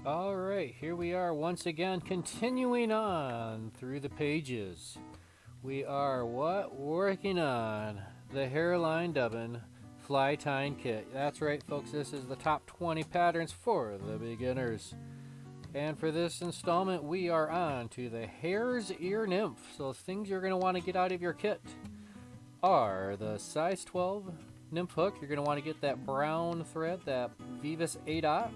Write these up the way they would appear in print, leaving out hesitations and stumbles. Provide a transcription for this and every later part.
Alright, here we are once again, continuing on through the pages. We are working on the Hareline Dubbin fly tying kit. That's right, folks, this is the top 20 patterns for the beginners. And for this installment, we are on to the Hare's Ear Nymph. So things you're going to want to get out of your kit are the size 12 nymph hook. You're going to want to get that brown thread, that Veevus 8-aught.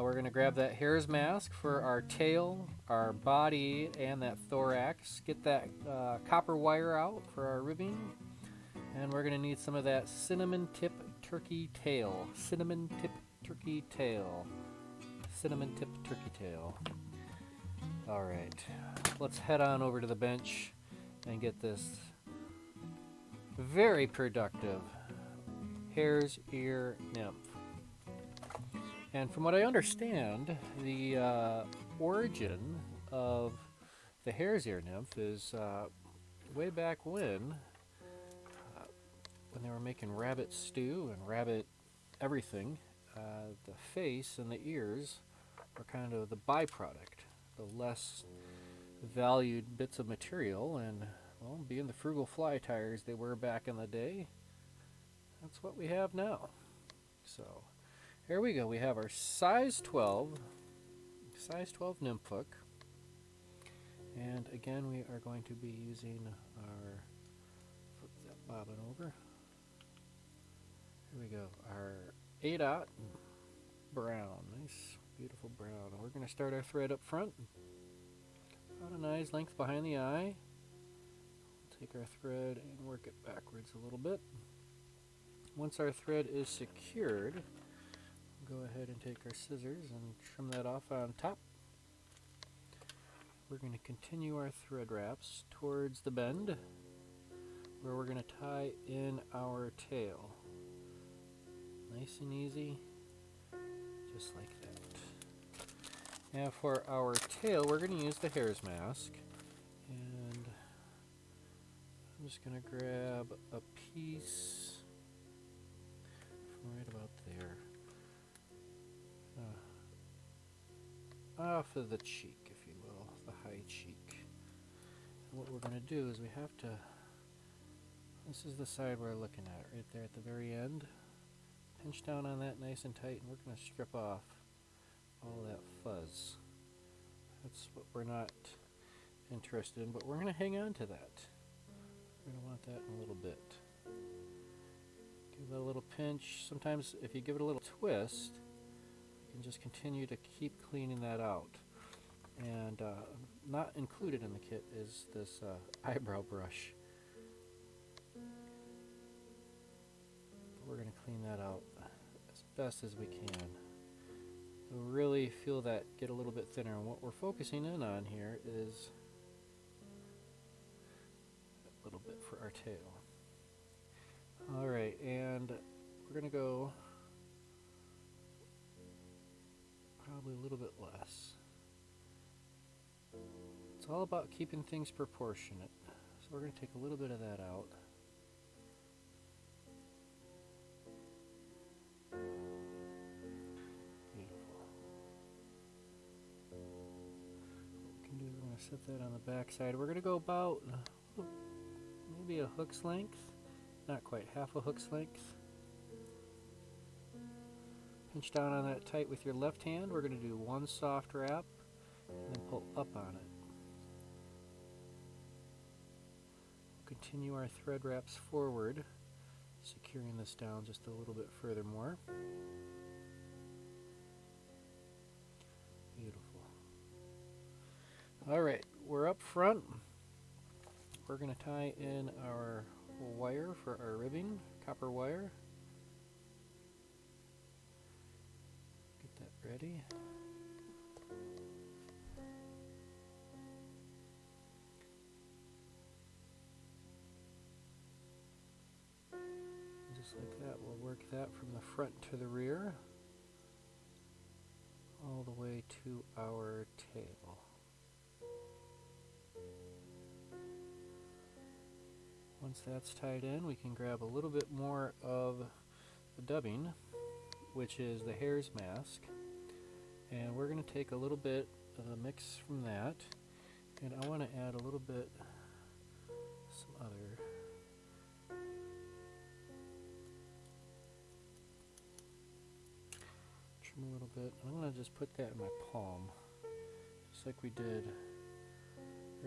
We're going to grab that hare's mask for our tail, our body, and that thorax. Get that copper wire out for our ribbing. And we're going to need some of that cinnamon tip turkey tail. Cinnamon tip turkey tail. Cinnamon tip turkey tail. Alright, let's head on over to the bench and get this very productive hare's ear nymph. And from what I understand, the origin of the hare's ear nymph is way back when they were making rabbit stew and rabbit everything. The face and the ears were kind of the byproduct, the less valued bits of material, and well, being the frugal fly tyers they were back in the day, that's what we have now. So here we go. We have our size 12 nymph hook. And again, we are going to be using our, flip that bobbin over. Here we go. Our 8-aught brown. Nice, beautiful brown. And we're going to start our thread up front. About an eye's length behind the eye. Take our thread and work it backwards a little bit. Once our thread is secured, go ahead and take our scissors and trim that off on top. We're going to continue our thread wraps towards the bend where we're going to tie in our tail. Nice and easy, just like that. And for our tail, we're going to use the hare's mask. And I'm just going to grab a piece from right about there. Off of the cheek, if you will, the high cheek. And what we're going to do is we have to, this is the side we're looking at, right there at the very end. Pinch down on that nice and tight, and we're going to strip off all that fuzz. That's what we're not interested in, but we're going to hang on to that. We're going to want that in a little bit. Give it a little pinch. Sometimes if you give it a little twist, and just continue to keep cleaning that out. And not included in the kit is this eyebrow brush. We're going to clean that out as best as we can. We'll really feel that get a little bit thinner, and what we're focusing in on here is a little bit for our tail. Alright, and we're going to go probably a little bit less. It's all about keeping things proportionate. So we're going to take a little bit of that out. Beautiful. What we can do is we're going to set that on the back side. We're going to go about maybe a hook's length. Not quite, half a hook's length. Pinch down on that tight with your left hand. We're going to do one soft wrap and then pull up on it. We'll continue our thread wraps forward, securing this down just a little bit further more. Beautiful. Alright, we're up front. We're going to tie in our wire for our ribbing, copper wire. Ready? Just like that, we'll work that from the front to the rear, all the way to our tail. Once that's tied in, we can grab a little bit more of the dubbing, which is the hare's mask, And we're going to take a little bit of a mix from that, and I want to add a little bit, some other. Trim a little bit. I'm going to just put that in my palm, just like we did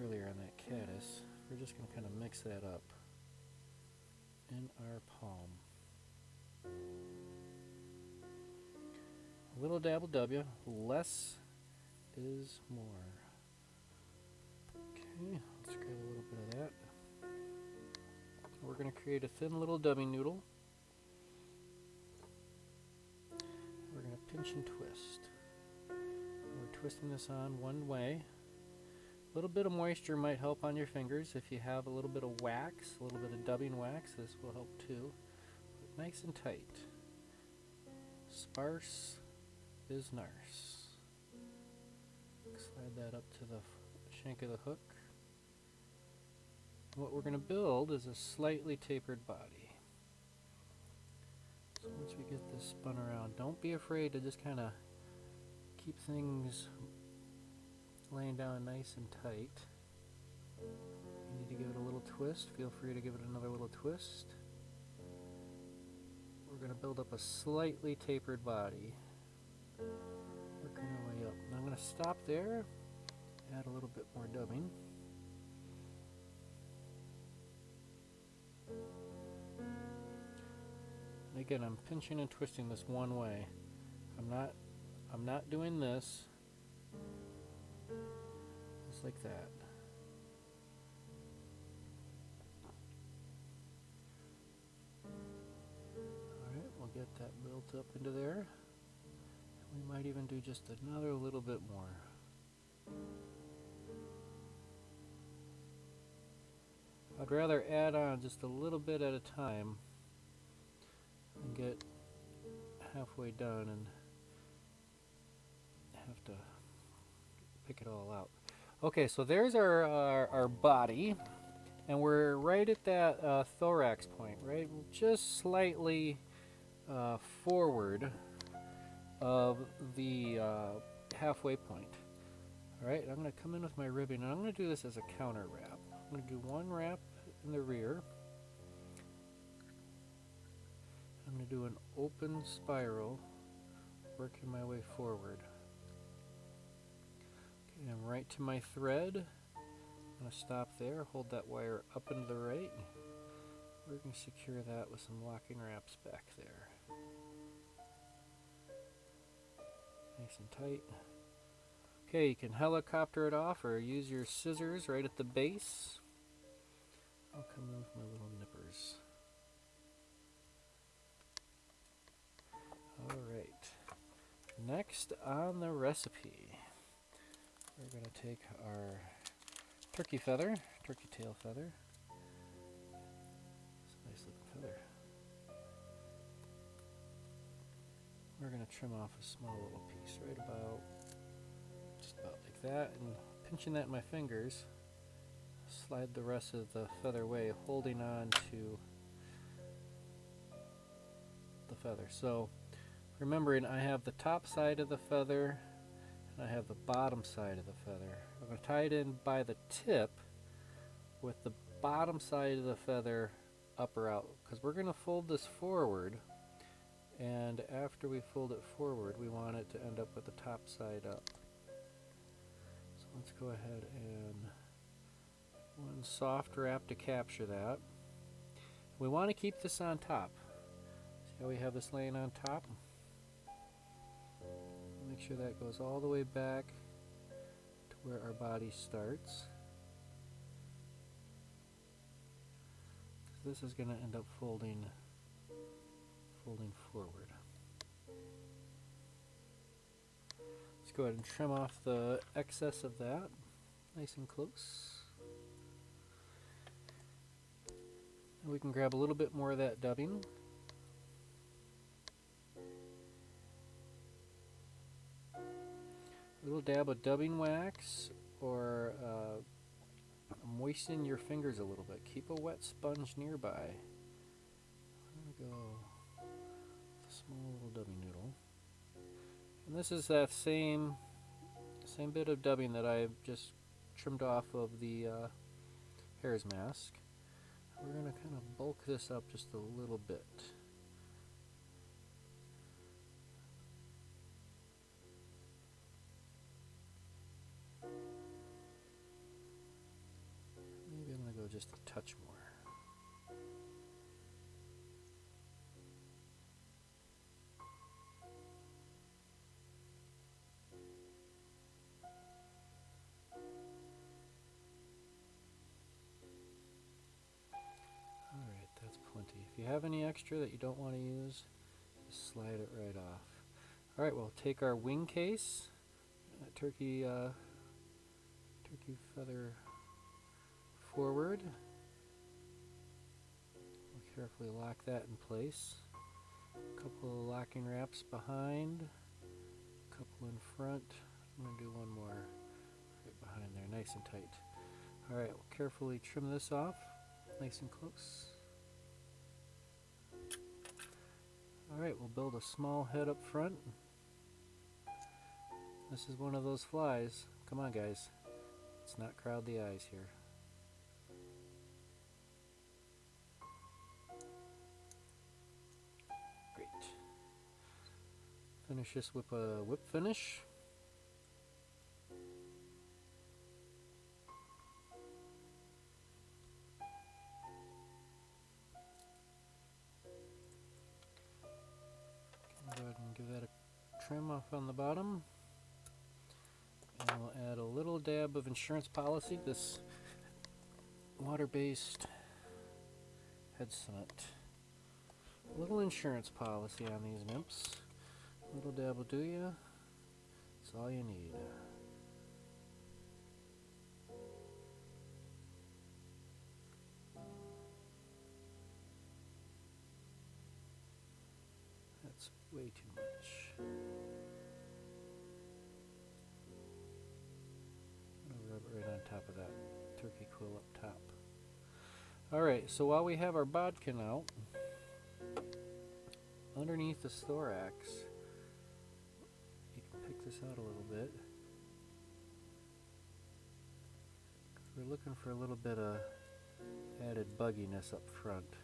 earlier on that caddis. We're just going to kind of mix that up in our palm. A little dabble W, less is more. Okay, let's grab a little bit of that. We're going to create a thin little dubbing noodle. We're going to pinch and twist. We're twisting this on one way. A little bit of moisture might help on your fingers. If you have a little bit of wax, a little bit of dubbing wax, this will help too. But nice and tight. Sparse is nurse. Slide that up to the shank of the hook. What we're going to build is a slightly tapered body. So once we get this spun around, don't be afraid to just kind of keep things laying down nice and tight. You need to give it a little twist. Feel free to give it another little twist. We're going to build up a slightly tapered body. Working our way up. Now I'm going to stop there, add a little bit more dubbing. And again, I'm pinching and twisting this one way. I'm not doing this. Just like that. Alright, we'll get that built up into there. We might even do just another little bit more. I'd rather add on just a little bit at a time and get halfway done and have to pick it all out. Okay, so there's our body, and we're right at that thorax point, right? Just slightly forward of the halfway point. Alright, I'm going to come in with my ribbing, and I'm going to do this as a counter wrap. I'm going to do one wrap in the rear. I'm going to do an open spiral, working my way forward. Okay, I'm right to my thread. I'm going to stop there, hold that wire up and to the right. We're going to secure that with some locking wraps back there. Nice and tight. Okay, you can helicopter it off or use your scissors right at the base. I'll come in with my little nippers. Alright, next on the recipe, we're going to take our turkey feather, turkey tail feather. It's a nice looking feather. We're going to trim off a small little piece, right about, just about like that, and pinching that in my fingers, slide the rest of the feather away, holding on to the feather. So, remembering I have the top side of the feather, and I have the bottom side of the feather. I'm going to tie it in by the tip with the bottom side of the feather up or out, because we're going to fold this forward. And after we fold it forward, we want it to end up with the top side up. So let's go ahead and one soft wrap to capture that. We want to keep this on top. See how we have this laying on top? Make sure that goes all the way back to where our body starts. This is going to end up folding forward. Let's go ahead and trim off the excess of that, nice and close. And we can grab a little bit more of that dubbing. A little dab of dubbing wax, or moisten your fingers a little bit. Keep a wet sponge nearby. I'm going to go with a small little dubbing noodle. And this is that same bit of dubbing that I just trimmed off of the Hare's mask. We're going to kind of bulk this up just a little bit. Maybe I'm going to go just a touch more. Plenty. If you have any extra that you don't want to use, just slide it right off. Alright, we'll take our wing case, turkey feather forward. We'll carefully lock that in place. A couple of locking wraps behind, a couple in front. I'm going to do one more right behind there, nice and tight. Alright, we'll carefully trim this off, nice and close. Alright, we'll build a small head up front. This is one of those flies. Come on, guys. Let's not crowd the eyes here. Great. Finish this with a whip finish. Go ahead and give that a trim off on the bottom. And we'll add a little dab of insurance policy, this water-based head cement. A little insurance policy on these nymphs. A little dab will do ya. That's all you need. That's way too much. I'm gonna rub it right on top of that turkey quill up top. Alright, so while we have our bodkin out, underneath the thorax, you can pick this out a little bit. We're looking for a little bit of added bugginess up front.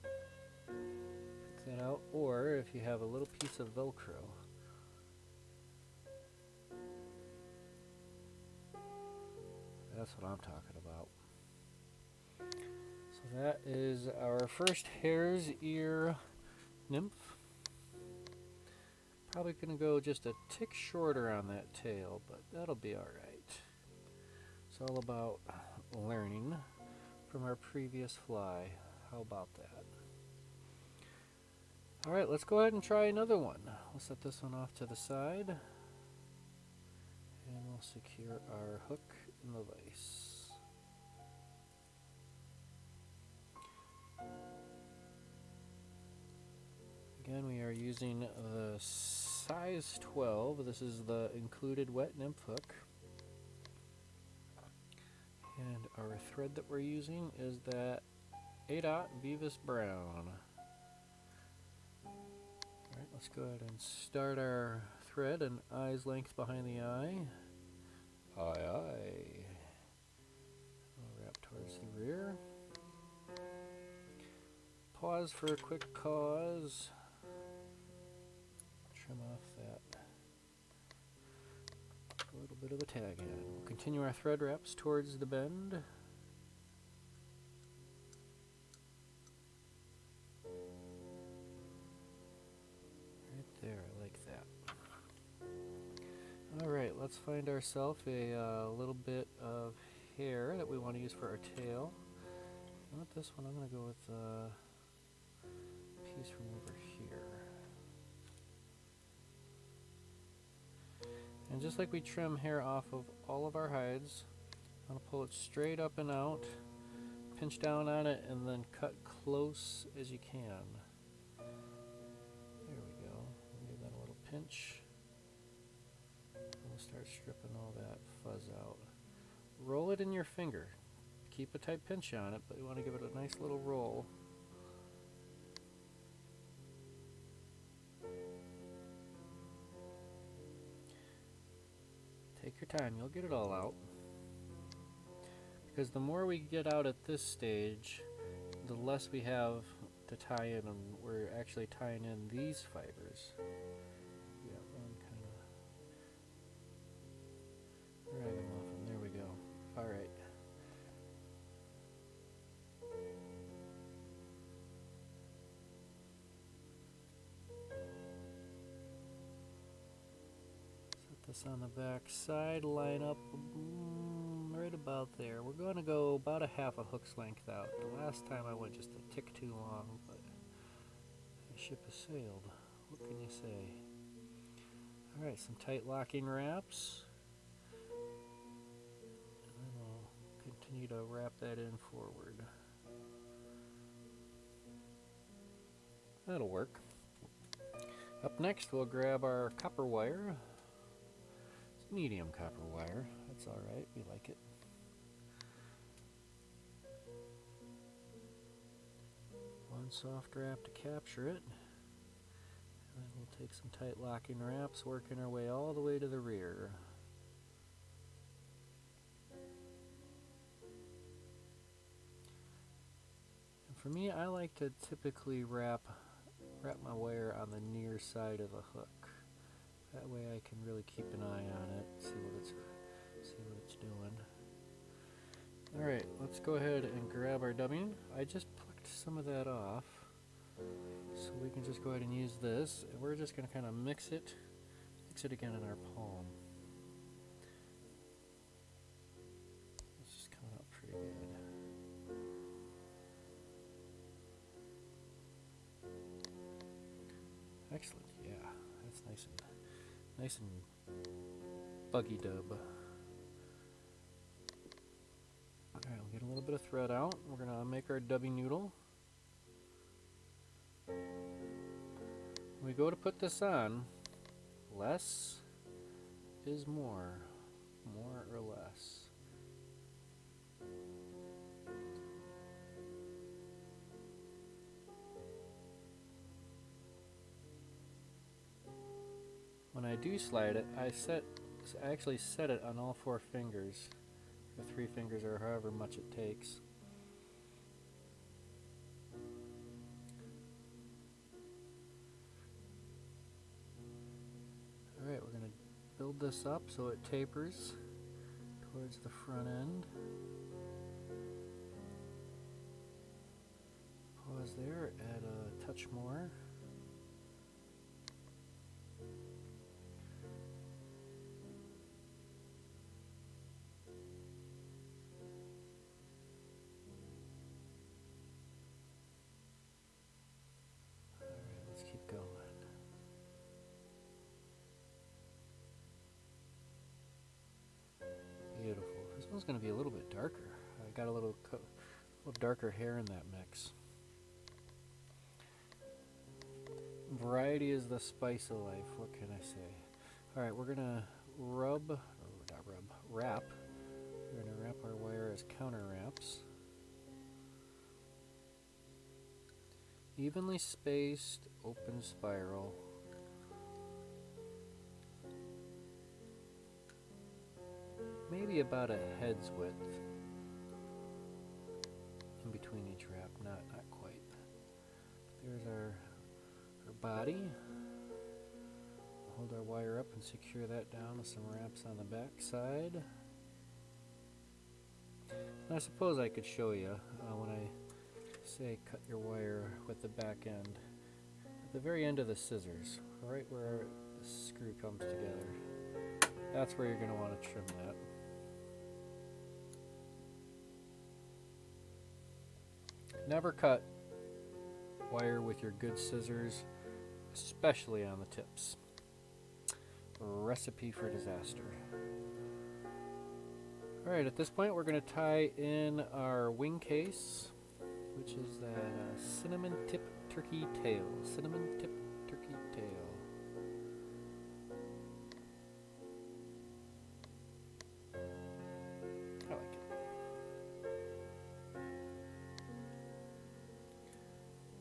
Pick that out, or if you have a little piece of Velcro, that's what I'm talking about. So that is our first hare's ear nymph. Probably going to go just a tick shorter on that tail, but that'll be alright. It's all about learning from our previous fly. How about that? Alright, let's go ahead and try another one. We'll set this one off to the side, and we'll secure our hook in the vise. Again, we are using the size 12. This is the included wet nymph hook. And our thread that we're using is that 8/0 Veevus brown. Alright, let's go ahead and start our thread an eye's length behind the eye. Aye, aye. We'll wrap towards the rear. Pause for a quick cause. Trim off that little bit of a tag end. We'll continue our thread wraps towards the bend. Right there, I like that. Alright, let's find ourselves a little bit of hair that we want to use for our tail. Not this one, I'm going to go with a piece from over here. And just like we trim hair off of all of our hides, I'm going to pull it straight up and out, pinch down on it, and then cut close as you can. There we go. Give that a little pinch. And we'll start stripping all that fuzz out. Roll it in your finger. Keep a tight pinch on it, but you want to give it a nice little roll. your time, you'll get it all out. Because the more we get out at this stage, the less we have to tie in, and we're actually tying in these fibers. Yeah, one kind of ragamuffin. There we go. All right. Set this on the back side, line up right about there. We're going to go about a half a hook's length out. The last time I went just a tick too long, but the ship has sailed. What can you say? Alright, some tight locking wraps. And then we'll continue to wrap that in forward. That'll work. Up next, we'll grab our copper wire. It's medium copper wire. That's alright, we like it. One soft wrap to capture it. And then we'll take some tight locking wraps, working our way all the way to the rear. And for me, I like to typically wrap my wire on the near side of the hook. That way I can really keep an eye on it, see what it's doing. Alright, let's go ahead and grab our dubbing. I just plucked some of that off, so we can just go ahead and use this. And we're just going to kind of mix it again in our palm. This is coming out pretty good. Excellent, yeah, that's nice and buggy dub. Alright, we'll get a little bit of thread out. We're going to make our dubbing noodle. When we go to put this on, less is more or less. When I do slide it, I actually set it on all 4 fingers. Or 3 fingers, or however much it takes. Alright, we're going to build this up so it tapers towards the front end. Pause there, add a touch more. This one's going to be a little bit darker. I got a little darker hair in that mix. Variety is the spice of life. What can I say? Alright, we're going to wrap. We're going to wrap our wire as counter wraps. Evenly spaced, open spiral. Maybe about a head's width in between each wrap, not quite. There's our body. Hold our wire up and secure that down with some wraps on the back side. And I suppose I could show you when I say cut your wire with the back end. At the very end of the scissors, right where the screw comes together, that's where you're going to want to trim that. Never cut wire with your good scissors, especially on the tips. Recipe for disaster. Alright, at this point we're going to tie in our Wingcase, which is that cinnamon tip turkey tail. Cinnamon tip turkey tail. I like it.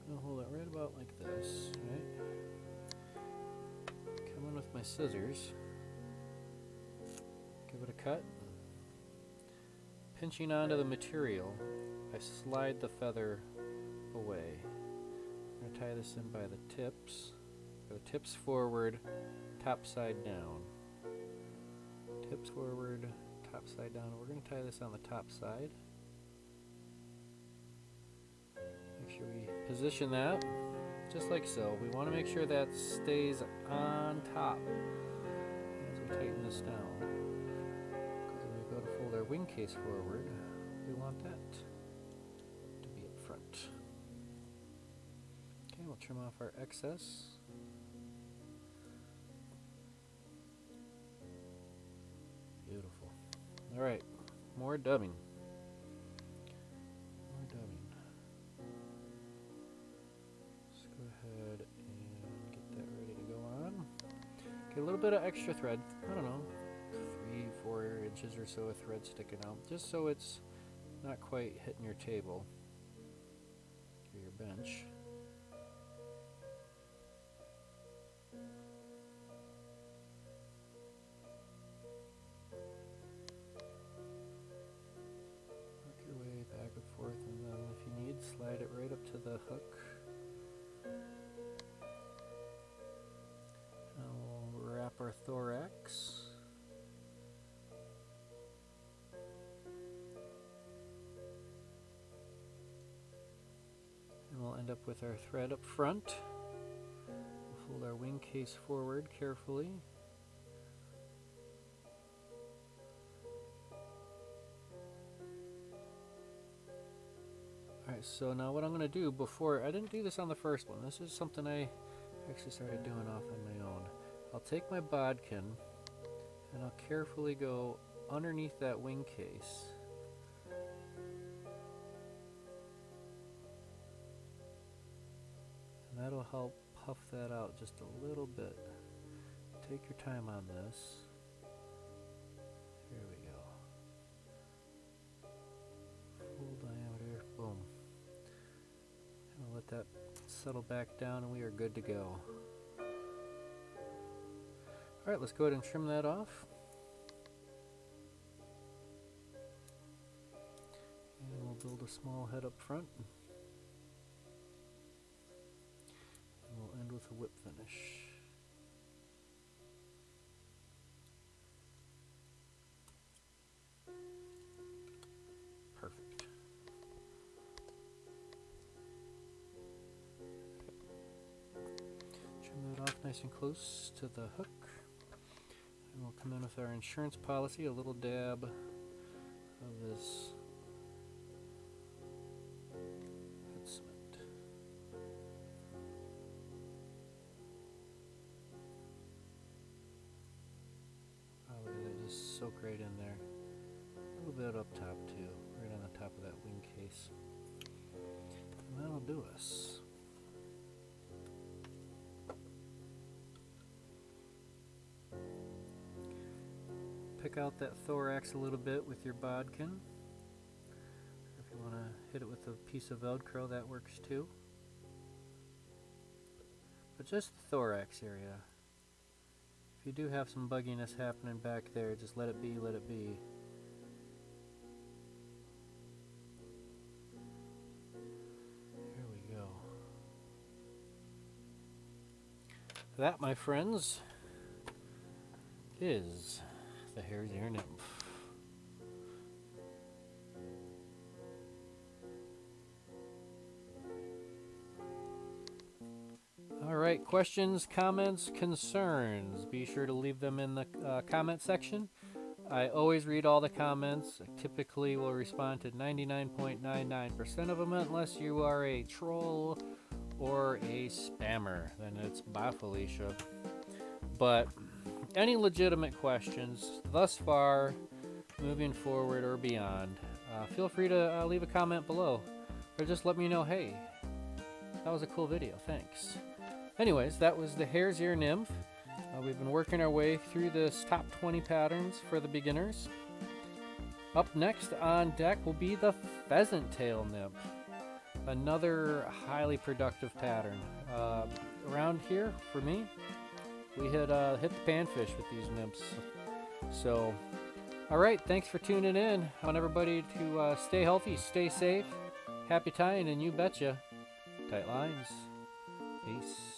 I'm going to hold it right about like this, right? Come in with my scissors. Go cut. Pinching onto the material, I slide the feather away. I'm going to tie this in by the tips. Go tips forward, top side down. Tips forward, top side down. We're going to tie this on the top side. Make sure we position that just like so. We want to make sure that stays on top as we tighten this down. Because when we go to fold our wing case forward, we want that to be up front. Okay, we'll trim off our excess. Beautiful. All right, more dubbing. More dubbing. Let's go ahead and get that ready to go on. Get a little bit of extra thread. I don't know, 3-4 inches or so of thread sticking out, just so it's not quite hitting your table or your bench. Back and forth, and then if you need, slide it right up to the hook. And we'll wrap our thorax. And we'll end up with our thread up front. We'll fold our wing case forward carefully. Alright, so now what I'm going to do before, I didn't do this on the first one, this is something I actually started doing off on my own. I'll take my bodkin and I'll carefully go underneath that wing case. And that'll help puff that out just a little bit. Take your time on this. Here we go. Full diameter, boom. I'll let that settle back down and we are good to go. Alright, let's go ahead and trim that off. And we'll build a small head up front. And we'll end with a whip finish. Perfect. Trim that off nice and close to the hook. And we'll come in with our insurance policy, a little dab of this head cement. Oh, look at that, just soak right in there. A little bit up top too, right on the top of that wing case. And that'll do us. Pick out that thorax a little bit with your bodkin. If you want to hit it with a piece of Velcro, that works too. But just the thorax area. If you do have some bugginess happening back there, just let it be, let it be. Here we go. That, my friends, is the Hare's Ear Nymph. Alright, questions, comments, concerns, be sure to leave them in the comment section. I always read all the comments. I typically will respond to 99.99% of them unless you are a troll or a spammer. Then it's bye, Felicia. But any legitimate questions thus far, moving forward or beyond, feel free to leave a comment below, or just let me know, hey, that was a cool video, thanks. Anyways, that was the Hare's Ear Nymph. We've been working our way through this top 20 patterns for the beginners. Up next on deck will be the Pheasant Tail Nymph, another highly productive pattern. Around here, for me, we had hit the panfish with these nymphs. So Alright, thanks for tuning in. I want everybody to stay healthy, stay safe, happy tying, and you betcha. Tight lines. Peace.